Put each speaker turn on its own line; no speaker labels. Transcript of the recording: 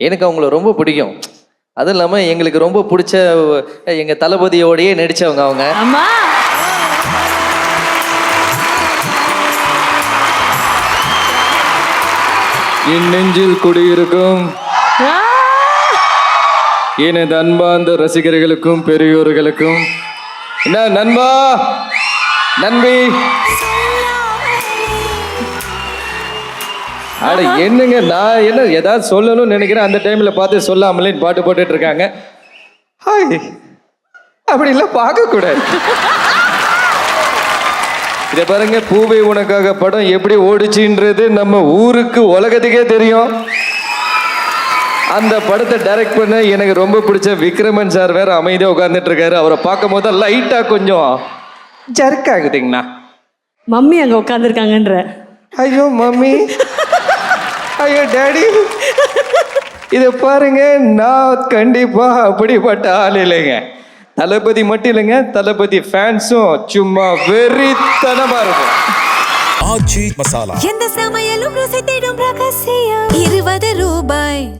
எனக்கு அவங்கள ரொம்ப பிடிக்கும். அதுவும் இல்லாமல் எங்களுக்கு ரொம்ப பிடிச்ச எங்கள் தளபதியோடையே நடித்தவங்க அவங்க. என் நெஞ்சில் குடியிருக்கும் எனது அன்பார்ந்த ரசிகர்களுக்கும் பெரியோர்களுக்கும் என்ன நண்பா நண்பி அட என்னங்க, நான் என்ன ஏதாவது சொல்லணும்னு நினைக்கிறேன், அந்த டைம்ல பார்த்து சொல்லாமலே பாட்டு போட்டுட்டு இருக்காங்க. ஹாய், அப்படி இல்லை, பார்க்க கூடாது. இதை பாருங்க, பூவே உனக்காக படம் எப்படி ஓடிச்சுன்றது நம்ம ஊருக்கு உலகத்துக்கே தெரியும். அந்த படத்தை டைரக்ட் பண்ண எனக்கு ரொம்ப பிடிச்ச விக்ரமன் சார் வேற அமைதியாக உட்கார்ந்துட்டு இருக்காரு. அவரை பார்க்கும் போது லைட்டா கொஞ்சம் ஜர்க் ஆகுதுங்கண்ணா.
மம்மி அங்க உட்காந்துருக்காங்கன்ற.
ஐயோ மம்மி, ஐயோ டேடி, இதை பாருங்க, நான் கண்டிப்பா அப்படிப்பட்ட ஆள் இல்லைங்க. தளபதி மட்டும் இல்லைங்க, தளபதி ஃபேன்ஸும் சும்மா வெறித்தனமா இருக்கும்.
ஆச்சி மசாலா. எந்த சமையலும் ருசி தேடும் ரகசியம். 20 ரூபாய்.